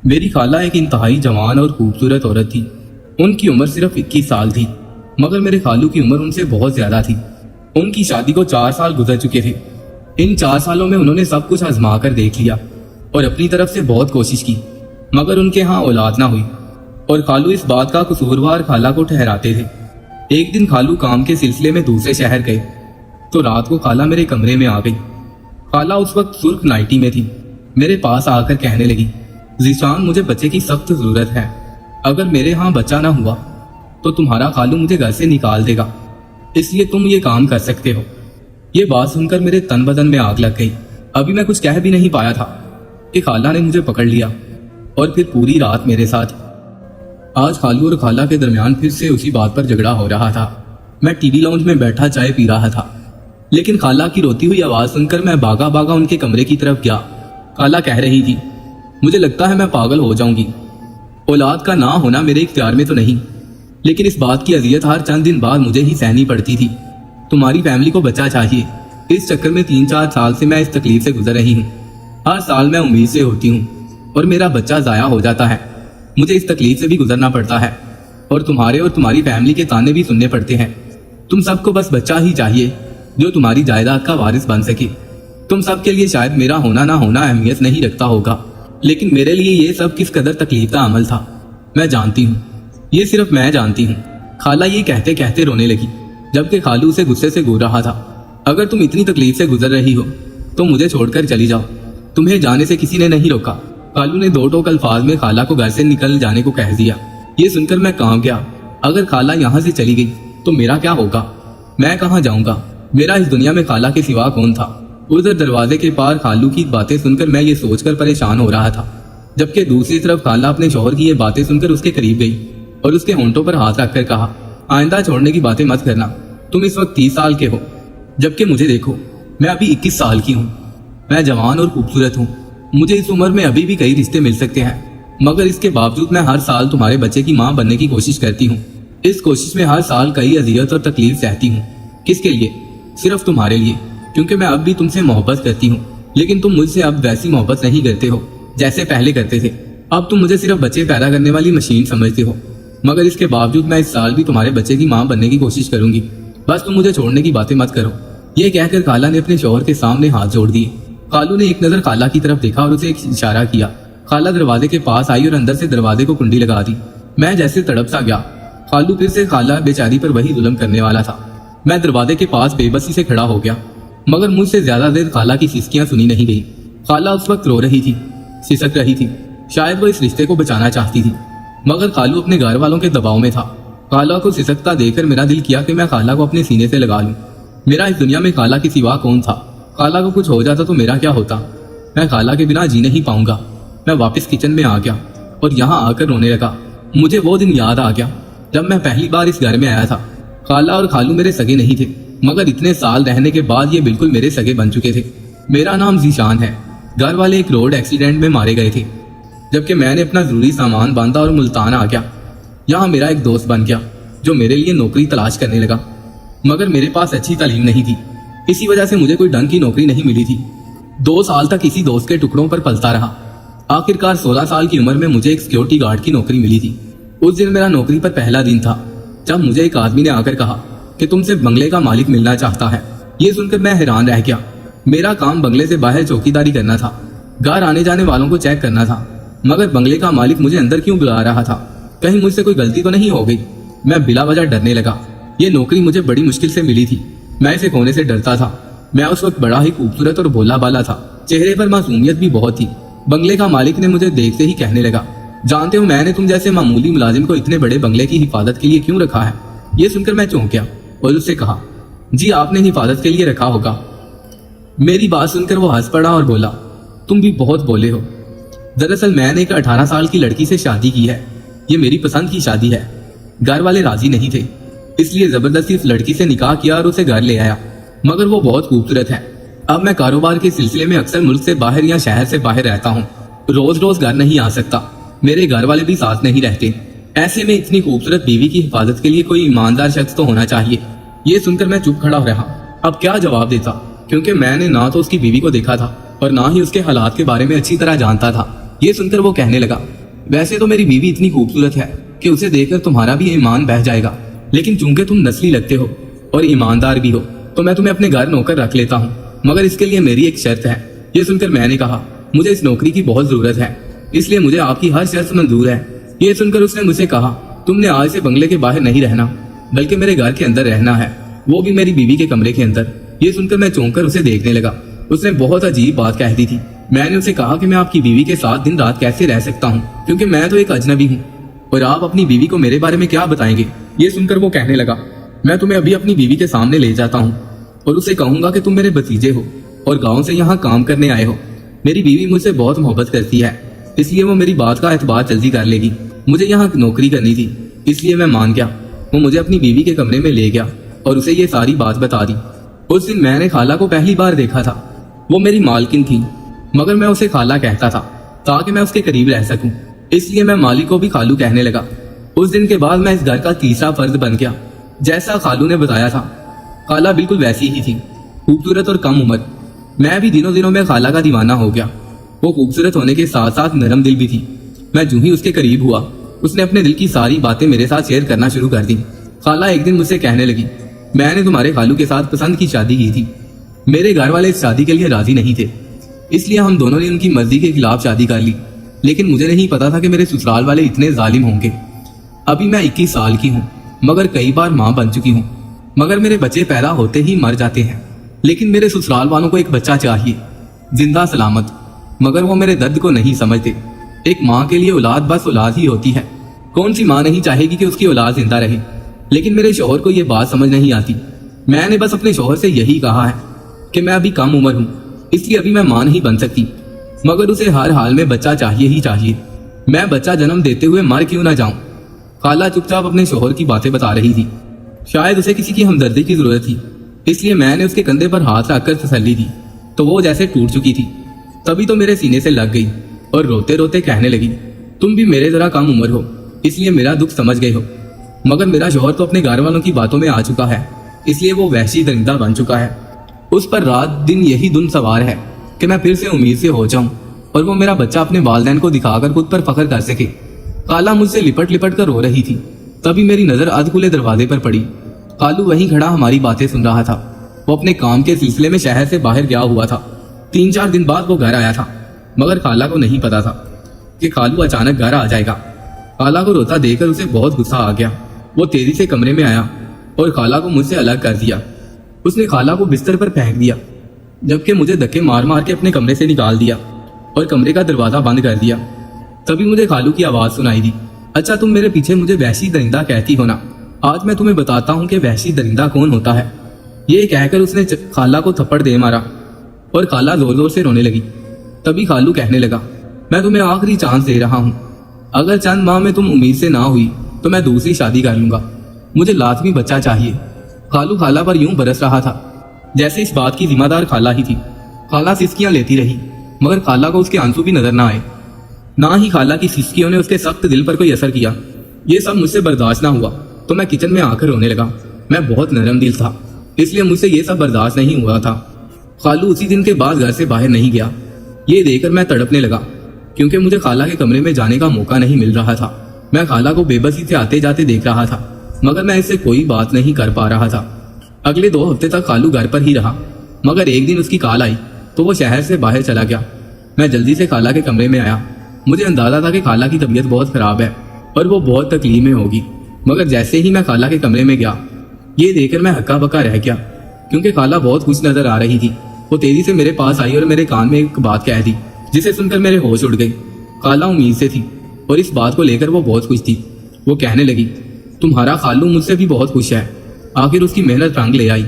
میری خالہ ایک انتہائی جوان اور خوبصورت عورت تھی۔ ان کی عمر صرف 21 سال تھی، مگر میرے خالو کی عمر ان سے بہت زیادہ تھی۔ ان کی شادی کو 4 سال گزر چکے تھے۔ ان 4 سالوں میں انہوں نے سب کچھ آزما کر دیکھ لیا اور اپنی طرف سے بہت کوشش کی، مگر ان کے ہاں اولاد نہ ہوئی، اور خالو اس بات کا قصوروار خالہ کو ٹھہراتے تھے۔ ایک دن خالو کام کے سلسلے میں دوسرے شہر گئے تو رات کو خالہ میرے کمرے میں آ گئی۔ خالہ اس وقت سرخ نائٹی میں تھی۔ میرے پاس آ کر کہنے لگی، ذیشان مجھے بچے کی سخت ضرورت ہے، اگر میرے ہاں بچہ نہ ہوا تو تمہارا خالو مجھے گھر سے نکال دے گا، اس لیے تم یہ کام کر سکتے ہو۔ یہ بات سن کر میرے تن بدن میں آگ لگ گئی۔ ابھی میں کچھ کہہ بھی نہیں پایا تھا کہ خالہ نے مجھے پکڑ لیا اور پھر پوری رات میرے ساتھ۔ آج خالو اور خالہ کے درمیان پھر سے اسی بات پر جھگڑا ہو رہا تھا۔ میں ٹی وی لاؤنج میں بیٹھا چائے پی رہا تھا، لیکن خالہ کی روتی ہوئی آواز سن کر میں بھاگا بھاگا ان کے کمرے کی طرف گیا۔ خالہ کہہ رہی تھی، مجھے لگتا ہے میں پاگل ہو جاؤں گی، اولاد کا نہ ہونا میرے اختیار میں تو نہیں، لیکن اس بات کی اذیت ہر چند دن بعد مجھے ہی سہنی پڑتی تھی۔ تمہاری فیملی کو بچہ چاہیے، اس چکر میں 3-4 سال سے میں اس تکلیف سے گزر رہی ہوں۔ ہر سال میں امید سے ہوتی ہوں اور میرا بچہ ضائع ہو جاتا ہے۔ مجھے اس تکلیف سے بھی گزرنا پڑتا ہے اور تمہارے اور تمہاری فیملی کے تانے بھی سننے پڑتے ہیں۔ تم سب کو بس بچہ ہی چاہیے جو تمہاری جائیداد کا وارث بن سکے۔ تم سب کے لیے شاید میرا ہونا نہ ہونا اہمیت نہیں رکھتا ہوگا، لیکن میرے لیے یہ سب کس قدر تکلیف کا عمل تھا میں جانتی ہوں، یہ صرف میں جانتی ہوں۔ خالہ یہ کہتے کہتے رونے لگی، جبکہ خالو اسے غصے سے گور رہا تھا۔ اگر تم اتنی تکلیف سے گزر رہی ہو تو مجھے چھوڑ کر چلی جاؤ، تمہیں جانے سے کسی نے نہیں روکا۔ خالو نے 2 ٹوک الفاظ میں خالہ کو گھر سے نکل جانے کو کہہ دیا۔ یہ سن کر میں کانپ گیا۔ اگر خالہ یہاں سے چلی گئی تو میرا کیا ہوگا؟ میں کہاں جاؤں گا؟ میرا اس دنیا میں خالہ کے سوا کون تھا؟ ادھر دروازے کے پار خالو کی باتیں سن کر میں یہ سوچ کر پریشان ہو رہا تھا، جبکہ دوسری طرف خالہ اپنے شوہر کی یہ باتیں سن کر اس کے قریب گئی اور اس کے ہونٹوں پر ہاتھ رکھ کر کہا، آئندہ چھوڑنے کی باتیں مت کرنا، تم اس وقت 30 سال کے ہو، جبکہ مجھے دیکھو میں ابھی 21 سال کی ہوں۔ میں جوان اور خوبصورت ہوں، مجھے اس عمر میں ابھی بھی کئی رشتے مل سکتے ہیں، مگر اس کے باوجود میں ہر سال تمہارے بچے کی ماں بننے کی کوشش کرتی ہوں۔ اس کوشش میں ہر سال کئی اذیت اور تکلیف سہتی ہوں۔ کس کے لیے؟ صرف تمہارے لیے، کیونکہ میں اب بھی تم سے محبت کرتی ہوں، لیکن تم مجھ سے اب ویسی محبت نہیں کرتے ہو جیسے پہلے کرتے تھے۔ اب تم مجھے صرف بچے پیدا کرنے والی مشین سمجھتے ہو، مگر اس کے باوجود میں اس سال بھی تمہارے بچے کی ماں بننے کی کوشش کروں گی۔ بس تم مجھے چھوڑنے کی باتیں مت کرو۔ یہ کہہ کر خالہ نے اپنے شوہر کے سامنے ہاتھ جوڑ دیے۔ خالو نے ایک نظر خالہ کی طرف دیکھا اور اسے ایک اشارہ کیا۔ خالہ دروازے کے پاس آئی اور اندر سے دروازے کو کنڈی لگا دی۔ میں جیسے تڑپ سا گیا۔ خالو پھر سے خالہ بیچاری پر وہی ظلم کرنے والا تھا۔ میں دروازے کے پاس بے بسی سے کھڑا ہو گیا، مگر مجھ سے زیادہ دیر خالہ کی سسکیاں سنی نہیں گئی۔ خالہ اس وقت رو رہی تھی، سسک رہی تھی۔ شاید وہ اس رشتے کو بچانا چاہتی تھی، مگر خالو اپنے گھر والوں کے دباؤ میں تھا۔ خالہ کو سسکتا دیکھ کر میرا دل کیا کہ میں خالہ کو اپنے سینے سے لگا لوں۔ میرا اس دنیا میں خالہ کے سوا کون تھا؟ خالہ کو کچھ ہو جاتا تو میرا کیا ہوتا؟ میں خالہ کے بنا جی نہیں پاؤں گا۔ میں واپس کچن میں آ گیا اور یہاں آ کر رونے لگا۔ مجھے وہ دن یاد آ گیا جب میں پہلی بار اس گھر میں آیا تھا۔ خالہ اور خالو میرے سگے نہیں تھے، مگر اتنے سال رہنے کے بعد یہ بالکل میرے سگے بن چکے تھے۔ میرا نام ذیشان ہے۔ گھر والے ایک روڈ ایکسیڈنٹ میں مارے گئے تھے، جبکہ میں نے اپنا ضروری سامان باندھا اور ملتان آ گیا۔ یہاں میرا ایک دوست بن گیا جو میرے لیے نوکری تلاش کرنے لگا، مگر میرے پاس اچھی تعلیم نہیں تھی، اسی وجہ سے مجھے کوئی ڈھنگ کی نوکری نہیں ملی تھی۔ 2 سال تک اسی دوست کے ٹکڑوں پر پلتا رہا۔ آخرکار 16 سال کی عمر میں مجھے ایک سیکیورٹی گارڈ کی نوکری ملی تھی۔ اس دن میرا نوکری پر پہلا دن تھا جب مجھے ایک آدمی نے آ کر کہا کہ تم سے بنگلے کا مالک ملنا چاہتا ہے۔ یہ سن کر میں حیران رہ گیا۔ میرا کام بنگلے سے باہر چوکیداری کرنا تھا، گھر آنے جانے والوں کو چیک کرنا تھا، مگر بنگلے کا مالک مجھے اندر کیوں بلا رہا تھا؟ کہیں مجھ سے کوئی غلطی تو نہیں ہو گئی؟ میں بلا وجہ ڈرنے لگا۔ یہ نوکری مجھے بڑی مشکل سے ملی تھی، میں اسے کھونے سے ڈرتا تھا۔ میں اس وقت بڑا ہی خوبصورت اور بھولا بالا تھا، چہرے پر معصومیت بھی بہت تھی۔ بنگلے کا مالک نے مجھے دیکھتے ہی کہنے لگا، جانتے ہو میں نے تم جیسے معمولی ملازم کو اتنے بڑے بنگلے کی حفاظت کے لیے کیوں رکھا ہے؟ یہ سن کر میں چونک گیا اور اس سے کہا، جی آپ نے حفاظت کے لیے رکھا ہوگا۔ میری بات سن کر وہ ہنس پڑا اور بولا، تم بھی بہت بولے ہو۔ دراصل میں نے ایک 18 سال کی لڑکی سے شادی کی ہے، یہ میری پسند کی شادی ہے۔ گھر والے راضی نہیں تھے، اس لیے زبردستی اس لڑکی سے نکاح کیا اور اسے گھر لے آیا، مگر وہ بہت خوبصورت ہے۔ اب میں کاروبار کے سلسلے میں اکثر ملک سے باہر یا شہر سے باہر رہتا ہوں، روز روز گھر نہیں آ سکتا، میرے گھر والے بھی ساتھ نہیں رہتے۔ ایسے میں اتنی خوبصورت بیوی کی حفاظت کے لیے کوئی ایماندار شخص تو ہونا چاہیے۔ یہ سن کر میں چپ کھڑا رہا۔ اب کیا جواب دیتا، کیونکہ میں نے نہ تو اس کی بیوی کو دیکھا تھا اور نہ ہی اس کے حالات کے بارے میں اچھی طرح جانتا تھا۔ ये सुनकर वो कहने लगा, वैसे तो मेरी बीवी इतनी खूबसूरत है कि उसे देखकर तुम्हारा भी ईमान बह जाएगा, लेकिन चूंकि तुम नस्ली लगते हो और ईमानदार भी हो तो मैं तुम्हें अपने घर नौकर रख लेता हूँ, मगर इसके लिए मेरी एक शर्त है। ये सुनकर मैंने कहा, मुझे इस नौकरी की बहुत जरूरत है, इसलिए मुझे आपकी हर शर्त मंजूर है। ये सुनकर उसने मुझसे कहा, तुमने आज से बंगले के बाहर नहीं रहना, बल्कि मेरे घर के अंदर रहना है, वो भी मेरी बीवी के कमरे के अंदर। ये सुनकर मैं चौंक कर उसे देखने लगा। उसने बहुत अजीब बात कह दी थी। मैंने उसे कहा कि मैं आपकी बीवी के साथ दिन रात कैसे रह सकता हूँ, क्योंकि मैं तो एक अजनबी हूँ और आप अपनी बीवी को मेरे बारे में क्या बताएंगे। ये सुनकर वो कहने लगा, मैं तुम्हें अभी अपनी बीवी के सामने ले जाता हूँ और उसे कहूंगा कि तुम मेरे भतीजे हो और गाँव से यहाँ काम करने आए हो। मेरी बीवी मुझसे बहुत मोहब्बत करती है, इसलिए वो मेरी बात का एतबार जल्दी कर लेगी। मुझे यहाँ नौकरी करनी थी, इसलिए मैं मान गया। वो मुझे अपनी बीवी के कमरे में ले गया और उसे ये सारी बात बता दी। उस दिन मैंने खाला को पहली बार देखा था। वो मेरी मालकिन थी, मगर मैं उसे खाला कहता था ताकि मैं उसके करीब रह सकूं, इसलिए मैं मालिक को भी खालू कहने लगा। उस दिन के बाद मैं इस घर का तीसरा फर्द बन गया। जैसा खालू ने बताया था, खाला बिल्कुल वैसी ही थी, खूबसूरत और कम उम्र। मैं भी दिनों दिनों में खाला का दीवाना हो गया। वो खूबसूरत होने के साथ साथ नरम दिल भी थी। मैं जूं ही उसके करीब हुआ, उसने अपने दिल की सारी बातें मेरे साथ शेयर करना शुरू कर दी। खाला एक दिन मुझसे कहने लगी, मैंने तुम्हारे खालू के साथ पसंद की शादी की थी। मेरे घर वाले इस शादी के लिए राजी नहीं थे, इसलिए हम दोनों ने उनकी मर्जी के खिलाफ शादी कर ली। लेकिन मुझे नहीं पता था कि मेरे ससुराल वाले इतने जालिम होंगे। अभी मैं 21 साल की हूँ, मगर कई बार माँ बन चुकी हूँ, मगर मेरे बच्चे पैदा होते ही मर जाते हैं। लेकिन मेरे ससुराल वालों को एक बच्चा चाहिए, जिंदा सलामत, मगर वो मेरे दर्द को नहीं समझते। एक माँ के लिए औलाद बस औलाद ही होती है। कौन सी माँ नहीं चाहेगी कि उसकी औलाद जिंदा रहे, लेकिन मेरे शौहर को ये बात समझ नहीं आती। मैंने बस अपने शौहर से यही कहा है कि मैं अभी कम उम्र हूँ, इसलिए अभी मैं मां नहीं बन सकती, मगर उसे हर हाल में बच्चा चाहिए ही चाहिए। मैं बच्चा जन्म देते हुए मर क्यों ना जाऊं। खाला चुपचाप अपने शौहर की बातें बता रही थी। शायद उसे किसी की हमदर्दी की जरूरत थी, इसलिए मैंने उसके कंधे पर हाथ रखकर तसल्ली दी तो वो जैसे टूट चुकी थी। तभी तो मेरे सीने से लग गई और रोते रोते कहने लगी, तुम भी मेरे जरा कम उम्र हो, इसलिए मेरा दुख समझ गए हो, मगर मेरा शौहर तो अपने घर वालों की बातों में आ चुका है, इसलिए वो वहशी दरिंदा बन चुका है। उस पर रात दिन यही धुन सवार है कि मैं फिर से उम्मीद से हो जाऊं और वो मेरा बच्चा अपने वालिदैन को दिखाकर खुद पर फख्र कर सके। खाला मुझसे लिपट लिपट कर रो रही थी। तभी मेरी नजर अध खुले दरवाजे पर पड़ी। खालू वहीं खड़ा हमारी बातें सुन रहा था। वो अपने काम के सिलसिले में शहर से बाहर गया हुआ था। 3-4 दिन बाद वो घर आया था, मगर खाला को नहीं पता था कि खालू अचानक घर आ जाएगा। खाला को रोता देखकर उसे बहुत गुस्सा आ गया। वो तेजी से कमरे में आया और खाला को मुझसे अलग कर दिया। उसने खाला को बिस्तर पर फेंक दिया, जबकि मुझे धक्के मार मार के अपने कमरे से निकाल दिया और कमरे का दरवाजा बंद कर दिया। तभी मुझे खालू की आवाज सुनाई दी, अच्छा तुम मेरे पीछे मुझे वहशी दरिंदा कहती हो ना, आज मैं तुम्हें बताता हूँ कि वहशी दरिंदा कौन होता है। ये कहकर उसने खाला को थप्पड़ दे मारा और खाला जोर जोर से रोने लगी। तभी खालू कहने लगा, मैं तुम्हें आखिरी चांस दे रहा हूँ, अगर चंद माह में तुम उम्मीद से ना हुई तो मैं दूसरी शादी कर लूंगा, मुझे लाजमी बच्चा चाहिए। खालू खाला पर यूं बरस रहा था जैसे इस बात की जिम्मेदार खाला ही थी। खाला सिसकियां लेती रही, मगर खाला को उसके आंसू भी नजर ना आए। ना ही खाला की सिसकियों ने उसके सख्त दिल पर कोई असर किया। ये सब मुझसे बर्दाश्त ना हुआ तो मैं किचन में आकर रोने लगा। मैं बहुत नरम दिल था, इसलिए मुझसे ये सब बर्दाश्त नहीं हुआ था। खालू उसी दिन के बाद घर से बाहर नहीं गया। ये देखकर मैं तड़पने लगा, क्योंकि मुझे खाला के कमरे में जाने का मौका नहीं मिल रहा था। मैं खाला को बेबसी से आते जाते देख रहा था, मगर मैं इससे कोई बात नहीं कर पा रहा था। अगले 2 हफ्ते तक खालू घर पर ही रहा, मगर एक दिन उसकी कॉल आई तो वो शहर से बाहर चला गया। मैं जल्दी से खाला के कमरे में आया। मुझे अंदाजा था कि खाला की तबीयत बहुत खराब है और वो बहुत तकलीफ में होगी, मगर जैसे ही मैं खाला के कमरे में गया, ये देखकर मैं हक्का बक्का रह गया, क्योंकि खाला बहुत खुश नजर आ रही थी। वो तेजी से मेरे पास आई और मेरे कान में एक बात कह दी, जिसे सुनकर मेरे होश उड़ गई। खाला उम्मीद से थी और इस बात को लेकर वो बहुत खुश थी। वो कहने लगी, तुम्हारा खालू मुझसे भी बहुत खुश है, आखिर उसकी मेहनत रंग ले आई।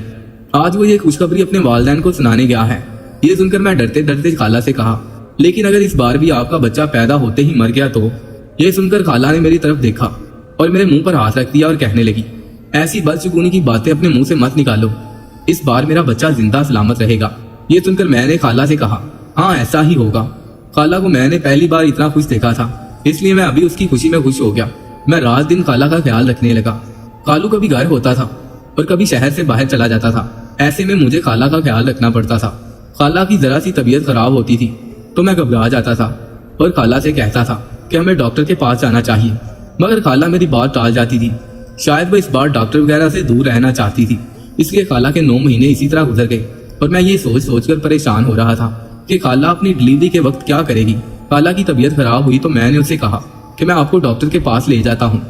आज वो ये खुशखबरी अपने वालिदैन को सुनाने गया है। ये सुनकर मैं डरते डरते खाला से कहा, लेकिन अगर इस बार भी आपका बच्चा पैदा होते ही मर गया तो? ये सुनकर खाला ने मेरी तरफ देखा और मेरे मुंह पर हाथ रख दिया और कहने लगी, ऐसी बदशगुनी की बातें अपने मुंह से मत निकालो, इस बार मेरा बच्चा जिंदा सलामत रहेगा। ये सुनकर मैंने खाला से कहा, हाँ ऐसा ही होगा। खाला को मैंने पहली बार इतना खुश देखा था, इसलिए मैं अभी उसकी खुशी में खुश हो गया। मैं रात दिन खाला का ख्याल रखने लगा। खालू कभी घर होता था और कभी शहर से बाहर चला जाता था। ऐसे में मुझे खाला का ख्याल रखना पड़ता था। खाला की जरा सी तबीयत खराब होती थी तो मैं घबरा जाता था। और खाला से कहता था कि हमें डॉक्टर के पास जाना चाहिए, मगर खाला मेरी बात टाल जाती थी। शायद वो इस बार डॉक्टर वगैरह से दूर रहना चाहती थी, इसलिए खाला के 9 महीने इसी तरह गुजर गए और मैं ये सोच सोच कर परेशान हो रहा था कि खाला अपनी डिलीवरी के वक्त क्या करेगी। खाला की तबीयत खराब हुई तो मैंने उसे कहा कि मैं आपको डॉक्टर के पास ले जाता हूँ,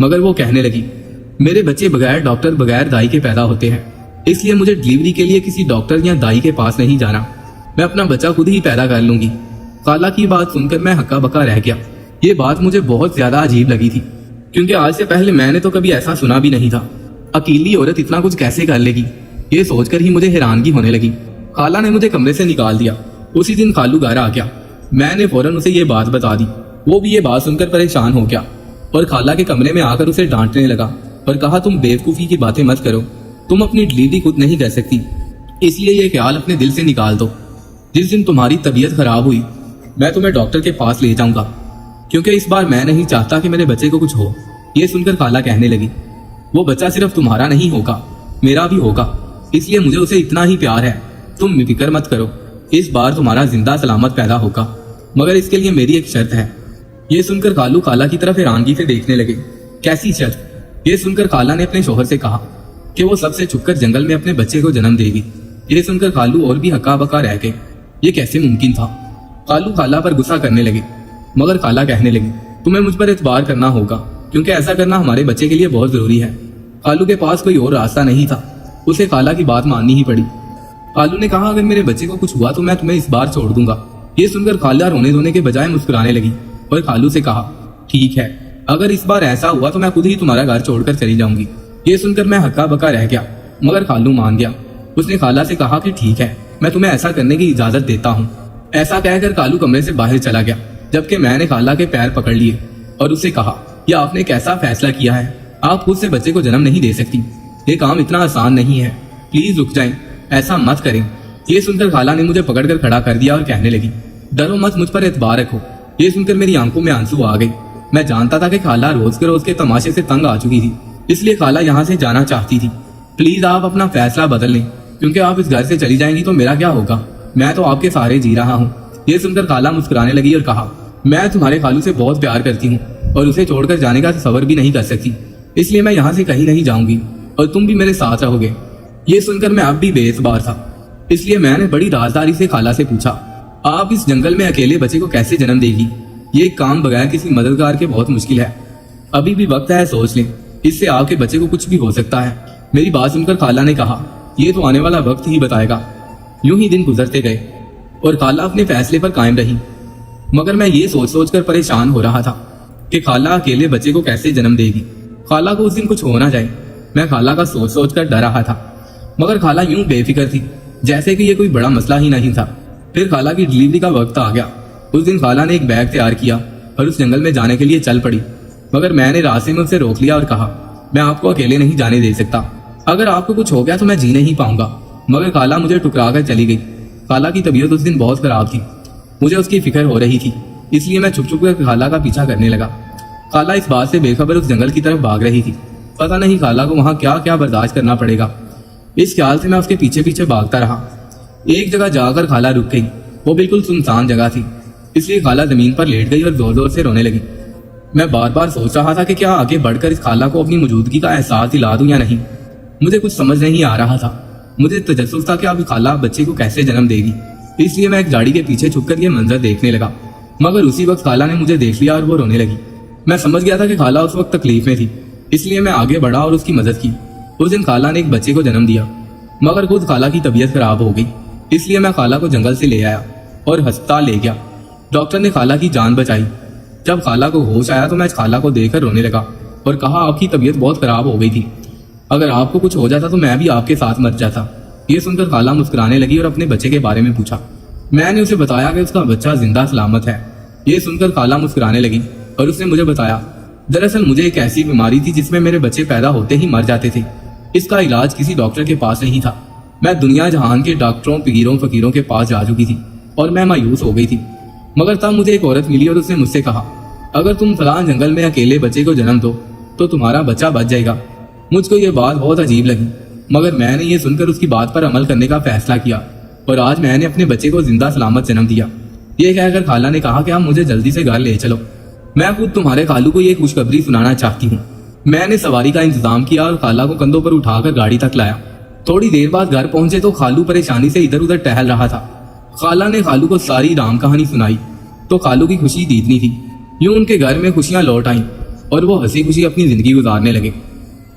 मगर वो कहने लगी मेरे बच्चे बगैर डॉक्टर बगैर दाई के पैदा होते हैं, इसलिए मुझे डिलीवरी के लिए किसी डॉक्टर या दाई के पास नहीं जाना, मैं अपना बच्चा खुद ही पैदा कर लूंगी। खाला की बात सुनकर मैं हक्का बक्का रह गया। ये बात मुझे बहुत ज्यादा अजीब लगी थी, क्योंकि आज से पहले मैंने तो कभी ऐसा सुना भी नहीं था। अकेली औरत इतना कुछ कैसे कर लेगी, ये सोचकर ही मुझे हैरानगी होने लगी। खाला ने मुझे कमरे से निकाल दिया। उसी दिन खालू घर आ गया। मैंने फौरन उसे ये बात बता दी। वो भी ये बात सुनकर परेशान हो गया और खाला के कमरे में आकर उसे डांटने लगा और कहा तुम बेवकूफी की बातें मत करो, तुम अपनी डिलीवरी खुद नहीं कर सकती, इसलिए ये ख्याल अपने दिल से निकाल दो। जिस दिन तुम्हारी तबीयत खराब हुई मैं तुम्हें डॉक्टर के पास ले जाऊंगा, क्योंकि इस बार मैं नहीं चाहता कि मेरे बच्चे को कुछ हो। ये सुनकर खाला कहने लगी वो बच्चा सिर्फ तुम्हारा नहीं होगा, मेरा भी होगा, इसलिए मुझे उसे इतना ही प्यार है, तुम फिक्र मत करो, इस बार तुम्हारा जिंदा सलामत पैदा होगा, मगर इसके लिए मेरी एक शर्त है। ये सुनकर खालू खाला की तरफ हैरानगी से देखने लगे। कैसी शर्त? ये सुनकर खाला ने अपने शोहर से कहा कि वो सबसे छुपकर जंगल में अपने बच्चे को जन्म देगी। ये सुनकर खालू और भी हक्का बक्का रह गए। ये कैसे मुमकिन था? खालू खाला पर गुस्सा करने लगे, मगर खाला कहने लगी तुम्हें मुझ पर एतबार करना होगा, क्योंकि ऐसा करना हमारे बच्चे के लिए बहुत जरूरी है। खालू के पास कोई और रास्ता नहीं था, उसे खाला की बात माननी ही पड़ी। खालू ने कहा अगर मेरे बच्चे को कुछ हुआ तो मैं तुम्हें इस बार छोड़ दूंगा। ये सुनकर खाला रोने धोने के बजाय मुस्कुराने लगी और खालू से कहा ठीक है, अगर इस बार ऐसा हुआ तो मैं खुद ही तुम्हारा घर छोड़कर चली जाऊंगी। ये सुनकर मैं हक्का बक्का रह गया, मगर खालू मान गया। उसने खाला से कहा कि ठीक है, मैं तुम्हें ऐसा करने की इजाजत देता हूँ। ऐसा कहकर खालू कमरे से बाहर चला गया, जबकि मैंने खाला के पैर पकड़ लिए और उससे कहा यह आपने कैसा फैसला किया है? आप खुद से बच्चे को जन्म नहीं दे सकती, ये काम इतना आसान नहीं है, प्लीज रुक जाएं, ऐसा मत करें। ये सुनकर खाला ने मुझे पकड़कर खड़ा कर दिया और कहने लगी डरो मत, मुझ पर एतबार रखो। ये सुनकर मेरी आंखों में आंसू आ गए। मैं जानता था कि खाला रोज के तमाशे से तंग आ चुकी थी, इसलिए खाला यहाँ से जाना चाहती थी। प्लीज आप अपना फैसला बदल लें, क्योंकि आप इस घर से चली जाएंगी तो मेरा क्या होगा? मैं तो आपके सहारे जी रहा हूँ। ये सुनकर खाला मुस्कुराने लगी और कहा मैं तुम्हारे खालू से बहुत प्यार करती हूँ और उसे छोड़कर जाने का सबर भी नहीं कर सकती, इसलिए मैं यहाँ से कहीं नहीं जाऊंगी और तुम भी मेरे साथ रहोगे। ये सुनकर मैं अब भी बेइतबार था, इसलिए मैंने बड़ी राजदारी से खाला से पूछा आप इस जंगल में अकेले बच्चे को कैसे जन्म देगी? ये काम बगैर किसी मददगार के बहुत मुश्किल है। अभी भी वक्त है, सोच लें, इससे आपके बच्चे को कुछ भी हो सकता है। मेरी बात सुनकर खाला ने कहा ये तो आने वाला वक्त ही बताएगा। यूं ही दिन गुजरते गए और खाला अपने फैसले पर कायम रही, मगर मैं ये सोच सोच कर परेशान हो रहा था कि खाला अकेले बच्चे को कैसे जन्म देगी। खाला को उस दिन कुछ हो ना जाए, मैं खाला का सोच सोच कर डर रहा था, मगर खाला यूं बेफिक्र थी जैसे कि ये कोई बड़ा मसला ही नहीं था। फिर खाला की डिलीवरी का वक्त आ गया। उस दिन खाला ने एक बैग तैयार किया और उस जंगल में जाने के लिए चल पड़ी, मगर मैंने रास्ते में उसे रोक लिया और कहा मैं आपको अकेले नहीं जाने दे सकता, अगर आपको कुछ हो गया तो मैं जी नहीं पाऊंगा। मगर खाला मुझे टुकरा कर चली गई। खाला की तबीयत उस दिन बहुत खराब थी, मुझे उसकी फिक्र हो रही थी, इसलिए मैं छुप छुप कर खाला का पीछा करने लगा। खाला इस बात से बेखबर उस जंगल की तरफ भाग रही थी। पता नहीं खाला को वहां क्या क्या बर्दाश्त करना पड़ेगा। इस ख्याल से मैं उसके पीछे पीछे भागता रहा। एक जगह जाकर खाला रुक गई। वो बिल्कुल सुनसान जगह थी, इसलिए खाला जमीन पर लेट गई और जोर जोर से रोने लगी। मैं बार बार सोच रहा था कि क्या आगे बढ़कर इस खाला को अपनी मौजूदगी का एहसास दिला दूं या नहीं। मुझे कुछ समझ नहीं आ रहा था। मुझे तजस्सुस था कि अब खाला बच्चे को कैसे जन्म देगी, इसलिए मैं एक गाड़ी के पीछे छुपकर ये मंजर देखने लगा। मगर उसी वक्त खाला ने मुझे देख लिया और वो रोने लगी। मैं समझ गया था कि खाला उस वक्त तकलीफ में थी, इसलिए मैं आगे बढ़ा और उसकी मदद की। उस दिन खाला ने एक बच्चे को जन्म दिया, मगर खुद खाला की तबीयत खराब हो गई, इसलिए मैं खाला को जंगल से ले आया और अस्पताल ले गया। डॉक्टर ने खाला की जान बचाई। जब खाला को होश आया तो मैं खाला को देखकर रोने लगा और कहा आपकी तबीयत बहुत खराब हो गई थी, अगर आपको कुछ हो जाता तो मैं भी आपके साथ मर जाता। ये सुनकर खाला मुस्कुराने लगी और अपने बच्चे के बारे में पूछा। मैंने उसे बताया कि उसका बच्चा जिंदा सलामत है। ये सुनकर खाला मुस्कुराने लगी और उसने मुझे बताया दरअसल मुझे एक ऐसी बीमारी थी जिसमें मेरे बच्चे पैदा होते ही मर जाते थे। इसका इलाज किसी डॉक्टर के पास नहीं था। मैं दुनिया जहान के डॉक्टरों पीरों फकीरों के पास जा चुकी थी और मैं मायूस हो गई थी। मगर तब मुझे एक औरत मिली और उसने मुझसे कहा अगर तुम फलां जंगल में अकेले बच्चे को जन्म दो तो तुम्हारा बच्चा बच जाएगा। मुझको ये बात बहुत अजीब लगी, मगर मैंने ये सुनकर उसकी बात पर अमल करने का फैसला किया और आज मैंने अपने बच्चे को जिंदा सलामत जन्म दिया। یہ کہہ کر خالہ نے کہا کہ آپ مجھے جلدی سے گھر لے چلو، میں خود تمہارے خالو کو یہ خوشخبری سنانا چاہتی ہوں۔ میں نے سواری کا انتظام کیا اور خالہ کو کندھوں پر اٹھا کر گاڑی تک لایا۔ تھوڑی دیر بعد گھر پہنچے تو خالو پریشانی سے ادھر ادھر ٹہل رہا تھا۔ خالہ نے خالو کو ساری رام کہانی سنائی تو خالو کی خوشی دیدنی تھی۔ یوں ان کے گھر میں خوشیاں لوٹ آئیں اور وہ ہنسی خوشی اپنی زندگی گزارنے لگے۔